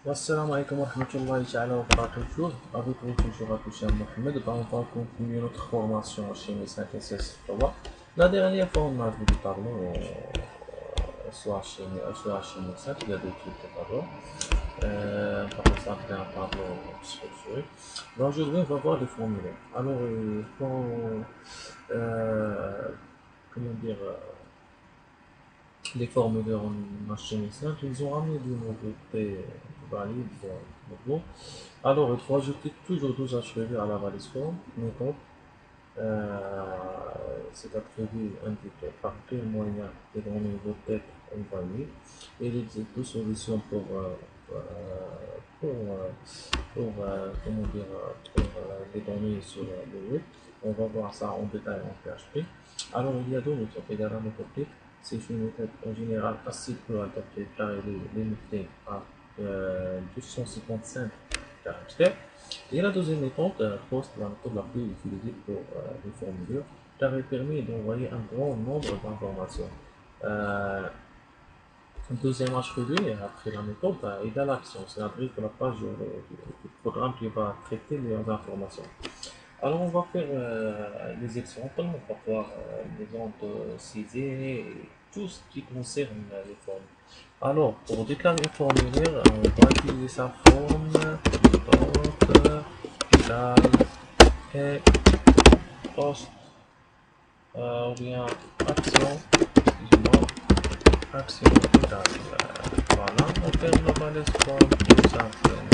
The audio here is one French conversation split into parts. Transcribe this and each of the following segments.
Assalamu alaikum wa rahmatullahi ta'ala wa barakatuh. Avec vous toujours à toucher Mohamed. On va continuer notre formation chez mes synthèses. La dernière fois, on a vu le tableau, soit chez mes synthèses, il y a deux types de tableaux. Par exemple, un tableau structuré. Mais aujourd'hui, on va voir les formulaires. Alors, comment dire, les formulaires en machine simple, ils ont ramené des nouveautés valides, nouveaux. Alors, il faut ajouter toujours 12 attributs à la valise forme, méthode. Cet attribut indique par quel moyen les données doivent être envoyées. Et il existe deux solutions comment dire, les données sur le web. On va voir ça en détail en PHP. Alors, il y a deux méthodes. Il y a la méthode type. C'est une méthode en général assez peu adaptée car elle est limitée à 255 caractères. Et la deuxième méthode, POST, la méthode la plus utilisée pour les formulaires, car elle permet d'envoyer un grand nombre d'informations. Un deuxième attribut, après la méthode, est à l'action, c'est-à-dire que la page du programme qui va traiter les informations. Alors, on va faire des exemples, on va voir les ondes saisies et tout ce qui concerne les formes. Alors, pour déclarer un formulaire, on va utiliser sa forme, méthode, égale, et post, ou bien action, excusez-moi, action égale. Voilà, on fait la balise forme tout simplement.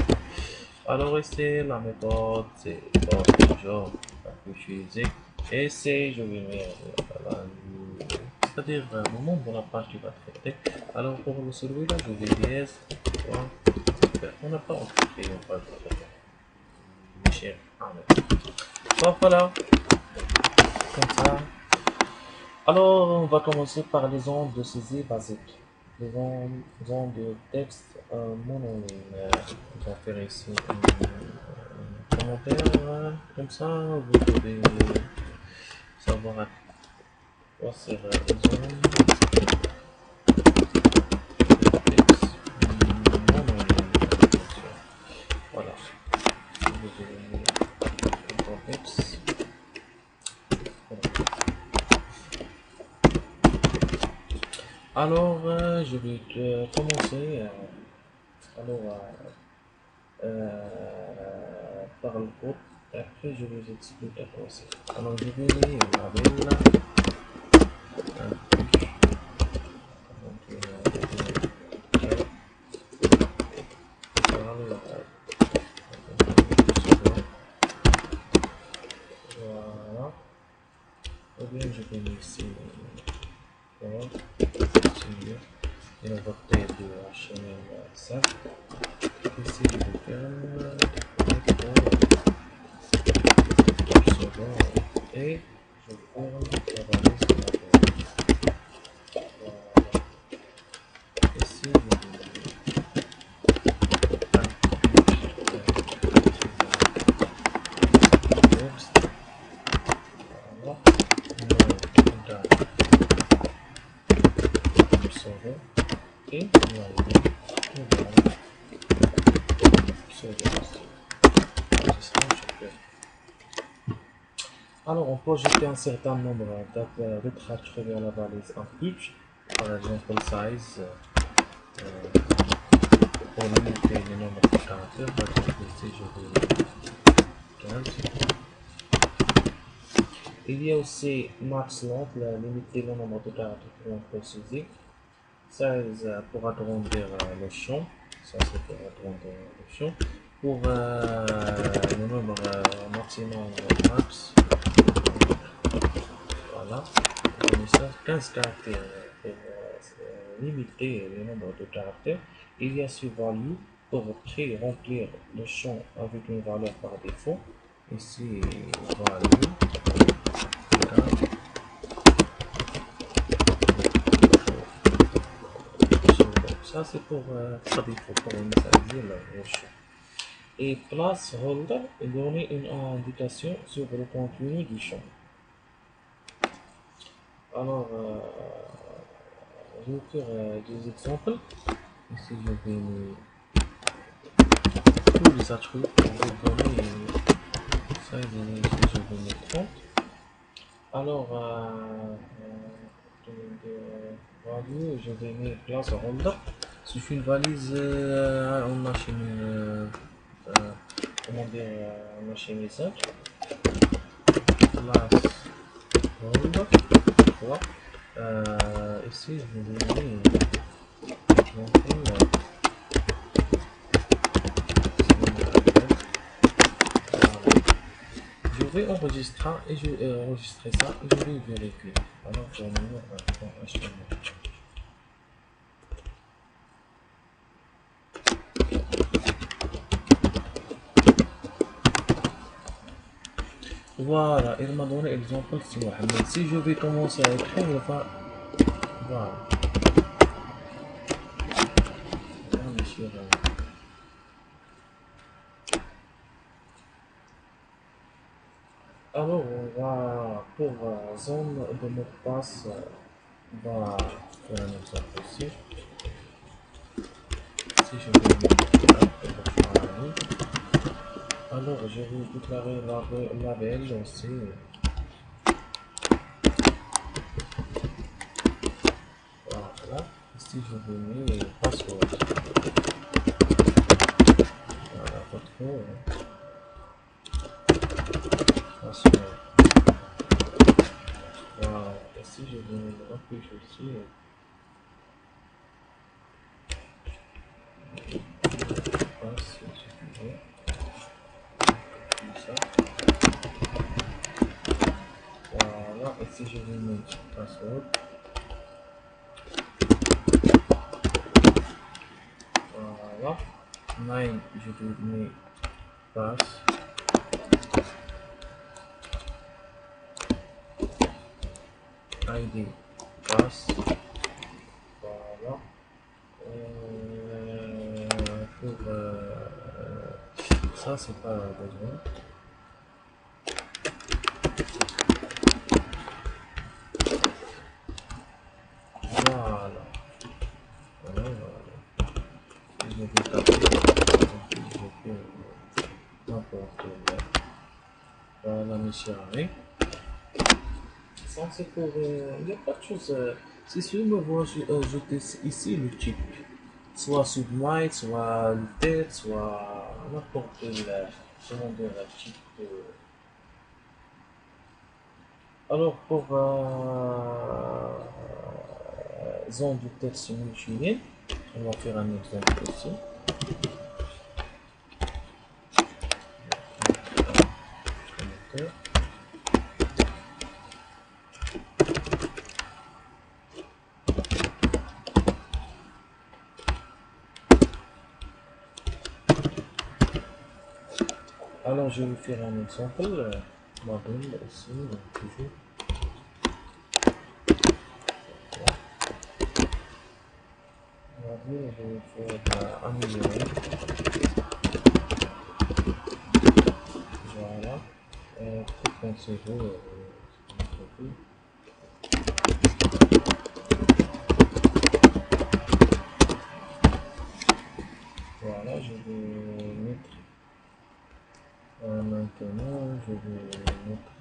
Alors ici, la méthode, c'est toujours la plus utilisée. Et c'est, je vais mettre c'est-à-dire le nom de la page qui va traiter. Alors pour celui-là, je vais dire, on n'a pas encore créé une page de Michel Ahmed. Donc voilà, comme ça. Alors on va commencer par les ondes de saisie basiques. Les ondes de texte monoligne. On va faire ici un commentaire, comme ça vous pouvez savoir à quoi sert les ondes de texte monoligne. Voilà, vous avez le contexte. Voilà. Alors, je vais commencer par le code et après je vais vous expliquer comment c'est. Alors, je vais lire la ville, voilà. Ou bien je vais mettre ici, voilà, et on va taper de HTML5. Ici, je vais faire et je ferme la valise de la page. Voilà. Ici, je vais texte. Voilà. Observer. Et voilà. Alors, on peut jeter un certain nombre d'autres attributs à la valise input, par exemple size, pour limiter le nombre de caractères. Par exemple, ici, je vais 15. Il y a aussi max length, limiter le nombre de caractères que l'on peut saisir. Size pour agrandir le champ, ça c'est pour agrandir le champ. Pour le nombre maximum max, voilà, ça 15 caractères pour limiter le nombre de caractères. Il y a ce value pour remplir le champ avec une valeur par défaut. Ici, value. Ça c'est pour par défaut pour initialiser le champ. Et placeholder est donner une indication sur le contenu du champ. Alors, je vais faire des exemples. Ici, je vais les attributs, je vais donner ça, je vais mettre 30. Alors, value, je vais mettre classe random. C'est une valise en machine, comment dire, en machine simple. Classe random. Voilà. Ici, je vais mettre je vais enregistrer et je vais enregistrer ça et je vais vérifier. Alors, je vais mettre HTML. Voilà, il m'a donné l'exemple si je vais commencer à écrire, voilà. Alors, on va pour zone de mot de passe, on va faire un exemple ici. Si je vais mettre alors je vais déclarer label aussi. Voilà. Ici je vais mettre password. Voilà, votre password. Voilà. Ici je vais mettre afficher aussi. Voilà, ici je vais mettre password. Voilà, 9 je vais mettre pass. ID pass. Voilà. Pour ça c'est pas besoin. Voilà. Voilà. Je vais taper. Je fais n'importe quoi. Voilà, mes chéris. Ça c'est pour. Il n'y a pas de chose. C'est sûr, me voir ajouter ici le type. Soit submite, soit le tête, soit n'importe quel type de. Alors pour zone de texte multiligne, on va faire un exemple ici. Alors je vais faire un exemple, modèle ici, toujours. Je vais faire améliorer. Voilà. Voilà, je vais mettre maintenant, je vais mettre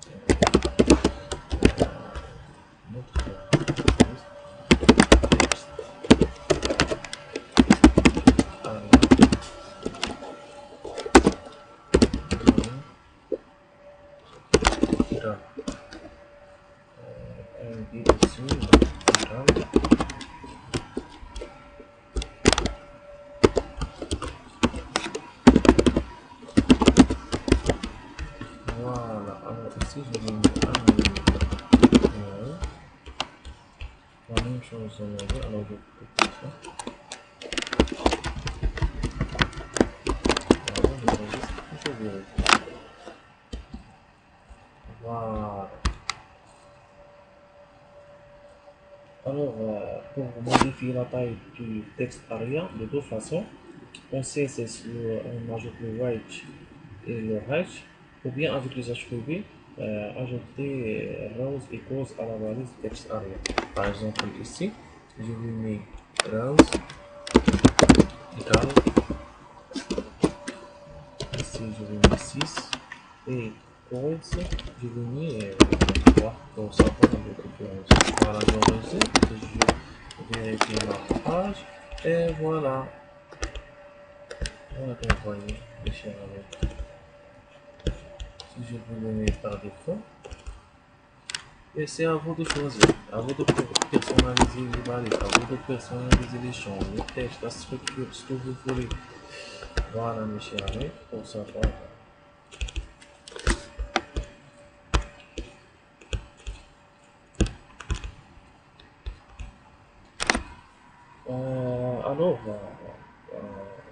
voilà, alors ici je vais mettre la même chose, alors je peux faire ça. Voilà. Alors, pour modifier la taille du texte ARIA, de deux façons, on sait c'est on ajoute le right et le right, ou bien avec les attributs, ajouter rows equals à la valise texte ARIA. Par exemple, ici, je vais mettre rows égale Et pour esse, je vais mis 3 pour savoir le récupération. Voilà, je reset, je vérifie ma page. Et voilà. Voilà comme vous voyez, mes chers amis. Si je vous le mets par défaut. Et c'est à vous de choisir, à vous de personnaliser les balais, à vous de personnaliser les champs, les textes, la structure, ce que vous voulez. Voilà mes chers amis, pour savoir. Alors,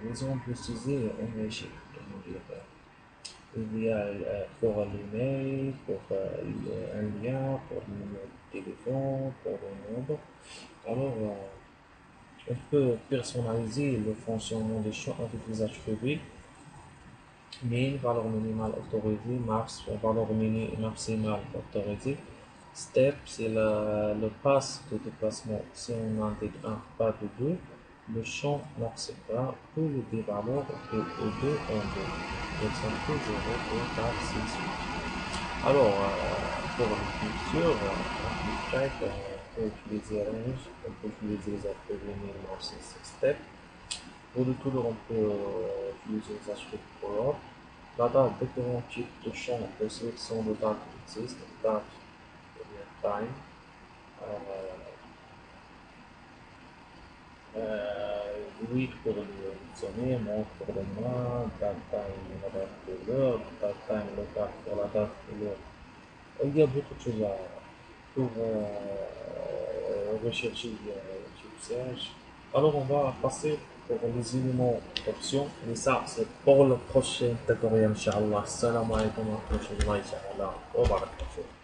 les ondes utilisées en Égypte, comment dire, il y a pour l'email, pour un lien, pour le numéro de téléphone, pour le nombre. Alors, on peut personnaliser le fonctionnement des champs avec les attributs. Min, valeur minimale autorisée, max, valeur maximale autorisée. Step, c'est le pass de déplacement. Si on intègre un, pas de deux, le champ n'acceptera que les deux valeurs de E2 en 2. Exemple 0, 2, 4, 6, 8. Alors, pour l'écriture, on peut utiliser range, on peut utiliser les attributs minimum, c'est step. Pour le tour, on peut utiliser les attributs pour la date, différents types de champs de sélection de date existent. Date, time, oui pour le sommet, montre pour le mois, date time, la date de l'heure, date time, le date pour la date de l'heure. Il y a beaucoup de choses pour rechercher le search. Alors on va passer pour les éléments d'options, mais ça c'est pour le prochain tutoriel, Inch'Allah. Salam alaikum wa rahmatullahi wa barakatuh.